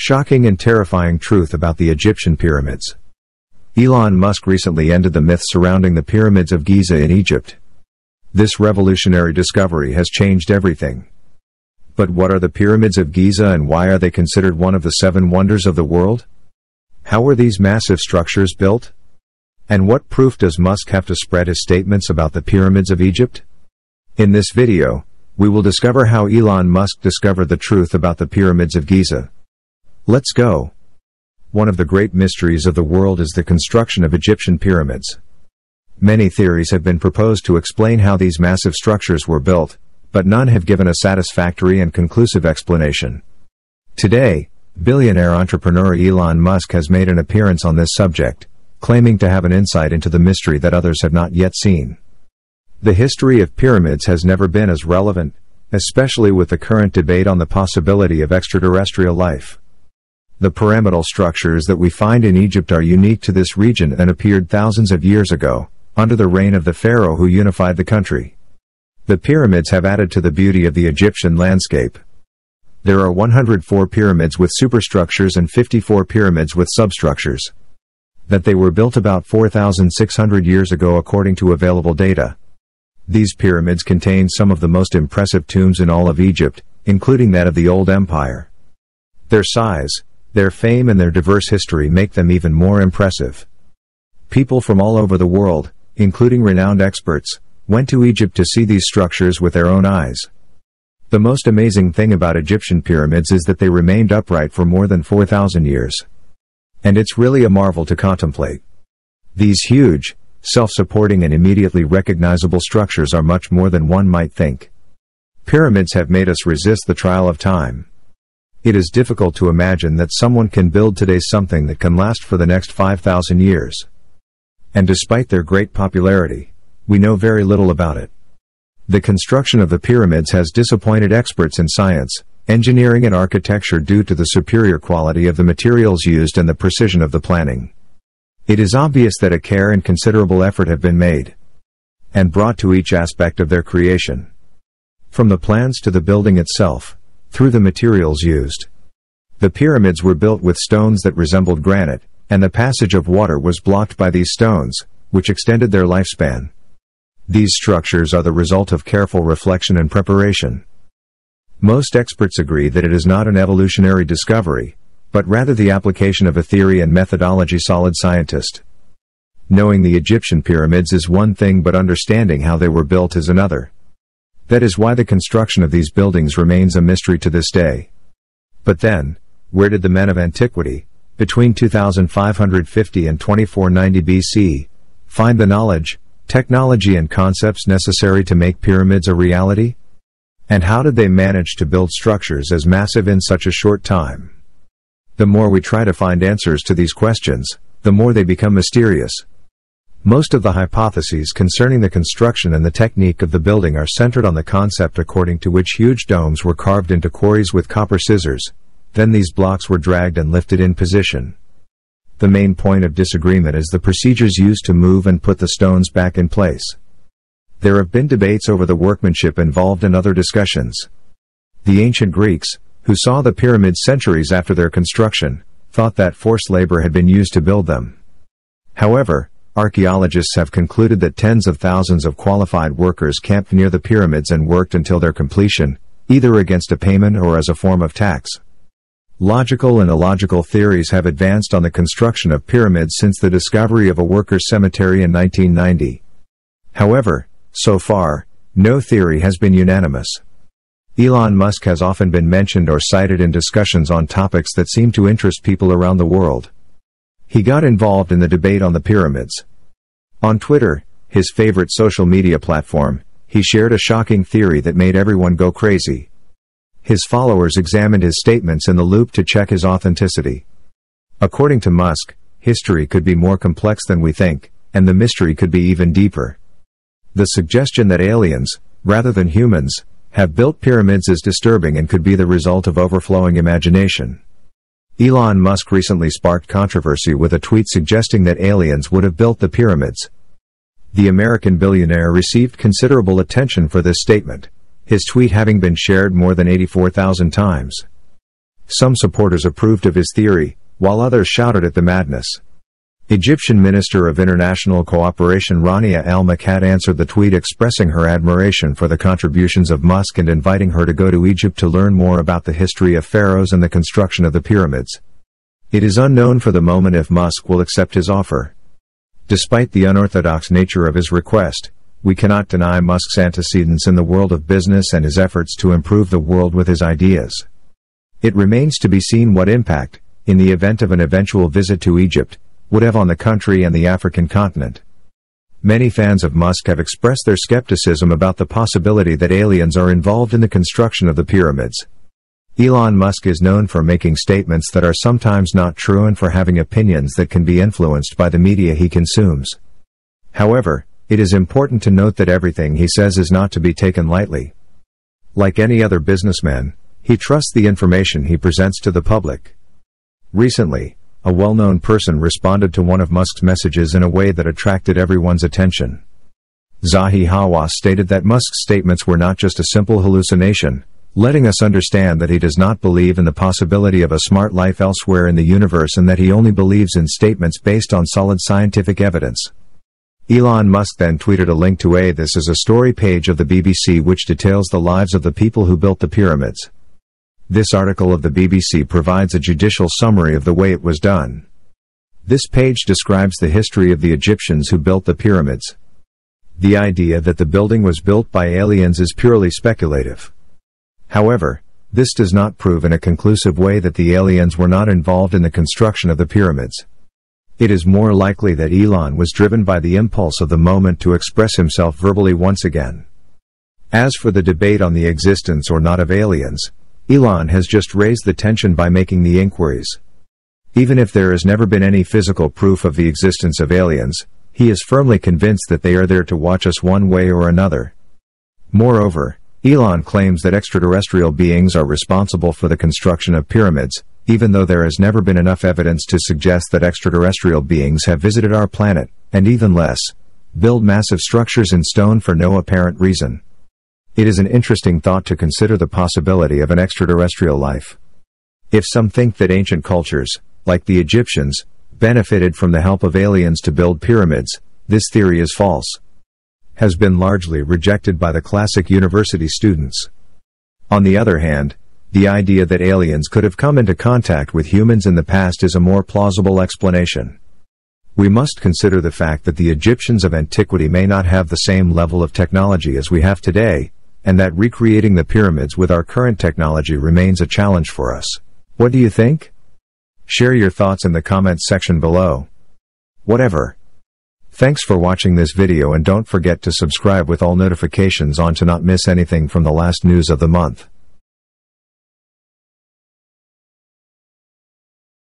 Shocking and terrifying truth about the Egyptian pyramids. Elon Musk recently ended the myth surrounding the pyramids of Giza in Egypt. This revolutionary discovery has changed everything. But what are the pyramids of Giza and why are they considered one of the 7 wonders of the world? How were these massive structures built? And what proof does Musk have to spread his statements about the pyramids of Egypt? In this video, we will discover how Elon Musk discovered the truth about the pyramids of Giza. Let's go. One of the great mysteries of the world is the construction of Egyptian pyramids. Many theories have been proposed to explain how these massive structures were built, but none have given a satisfactory and conclusive explanation. Today, billionaire entrepreneur Elon Musk has made an appearance on this subject, claiming to have an insight into the mystery that others have not yet seen. The history of pyramids has never been as relevant, especially with the current debate on the possibility of extraterrestrial life. The pyramidal structures that we find in Egypt are unique to this region and appeared thousands of years ago, under the reign of the pharaoh who unified the country. The pyramids have added to the beauty of the Egyptian landscape. There are 104 pyramids with superstructures and 54 pyramids with substructures. That they were built about 4,600 years ago according to available data. These pyramids contain some of the most impressive tombs in all of Egypt, including that of the Old Empire. Their size, their fame and their diverse history make them even more impressive. People from all over the world, including renowned experts, went to Egypt to see these structures with their own eyes. The most amazing thing about Egyptian pyramids is that they remained upright for more than 4,000 years. And it's really a marvel to contemplate. These huge, self-supporting and immediately recognizable structures are much more than one might think. Pyramids have made us resist the trial of time. It is difficult to imagine that someone can build today something that can last for the next 5,000 years. And despite their great popularity, we know very little about it. The construction of the pyramids has disappointed experts in science, engineering and architecture due to the superior quality of the materials used and the precision of the planning. It is obvious that a care and considerable effort have been made and brought to each aspect of their creation. From the plans to the building itself, through the materials used. The pyramids were built with stones that resembled granite, and the passage of water was blocked by these stones, which extended their lifespan. These structures are the result of careful reflection and preparation. Most experts agree that it is not an evolutionary discovery, but rather the application of a theory and methodology solid scientist. Knowing the Egyptian pyramids is one thing, but understanding how they were built is another. That is why the construction of these buildings remains a mystery to this day. But then, where did the men of antiquity, between 2550 and 2490 BC, find the knowledge, technology and concepts necessary to make pyramids a reality? And how did they manage to build structures as massive in such a short time? The more we try to find answers to these questions, the more they become mysterious. Most of the hypotheses concerning the construction and the technique of the building are centered on the concept according to which huge domes were carved into quarries with copper scissors. Then these blocks were dragged and lifted in position. The main point of disagreement is the procedures used to move and put the stones back in place. There have been debates over the workmanship involved and other discussions. The ancient Greeks, who saw the pyramids centuries after their construction, thought that forced labor had been used to build them. However, archaeologists have concluded that tens of thousands of qualified workers camped near the pyramids and worked until their completion, either against a payment or as a form of tax. Logical and illogical theories have advanced on the construction of pyramids since the discovery of a workers' cemetery in 1990. However, so far, no theory has been unanimous. Elon Musk has often been mentioned or cited in discussions on topics that seem to interest people around the world. He got involved in the debate on the pyramids. On Twitter, his favorite social media platform, he shared a shocking theory that made everyone go crazy. His followers examined his statements in the loop to check his authenticity. According to Musk, history could be more complex than we think, and the mystery could be even deeper. The suggestion that aliens, rather than humans, have built pyramids is disturbing and could be the result of overflowing imagination. Elon Musk recently sparked controversy with a tweet suggesting that aliens would have built the pyramids. The American billionaire received considerable attention for this statement, his tweet having been shared more than 84,000 times. Some supporters approved of his theory, while others shouted at the madness. Egyptian Minister of International Cooperation Rania Al-Makkat answered the tweet expressing her admiration for the contributions of Musk and inviting her to go to Egypt to learn more about the history of pharaohs and the construction of the pyramids. It is unknown for the moment if Musk will accept his offer. Despite the unorthodox nature of his request, we cannot deny Musk's antecedents in the world of business and his efforts to improve the world with his ideas. It remains to be seen what impact, in the event of an eventual visit to Egypt, would have on the country and the African continent. Many fans of Musk have expressed their skepticism about the possibility that aliens are involved in the construction of the pyramids. Elon Musk is known for making statements that are sometimes not true and for having opinions that can be influenced by the media he consumes. However, it is important to note that everything he says is not to be taken lightly. Like any other businessman, he trusts the information he presents to the public. Recently, a well-known person responded to one of Musk's messages in a way that attracted everyone's attention. Zahi Hawass stated that Musk's statements were not just a simple hallucination, letting us understand that he does not believe in the possibility of a smart life elsewhere in the universe and that he only believes in statements based on solid scientific evidence. Elon Musk then tweeted a link to This is a story page of the BBC which details the lives of the people who built the pyramids. This article of the BBC provides a judicial summary of the way it was done. This page describes the history of the Egyptians who built the pyramids. The idea that the building was built by aliens is purely speculative. However, this does not prove in a conclusive way that the aliens were not involved in the construction of the pyramids. It is more likely that Elon was driven by the impulse of the moment to express himself verbally once again. As for the debate on the existence or not of aliens, Elon has just raised the tension by making the inquiries. Even if there has never been any physical proof of the existence of aliens, he is firmly convinced that they are there to watch us one way or another. Moreover, Elon claims that extraterrestrial beings are responsible for the construction of pyramids, even though there has never been enough evidence to suggest that extraterrestrial beings have visited our planet, and even less, build massive structures in stone for no apparent reason. It is an interesting thought to consider the possibility of an extraterrestrial life. If some think that ancient cultures, like the Egyptians, benefited from the help of aliens to build pyramids, this theory is false. Has been largely rejected by the classic university students. On the other hand, the idea that aliens could have come into contact with humans in the past is a more plausible explanation. We must consider the fact that the Egyptians of antiquity may not have the same level of technology as we have today, and that recreating the pyramids with our current technology remains a challenge for us. What do you think? Share your thoughts in the comments section below. Whatever. Thanks for watching this video and don't forget to subscribe with all notifications on to not miss anything from the last news of the month.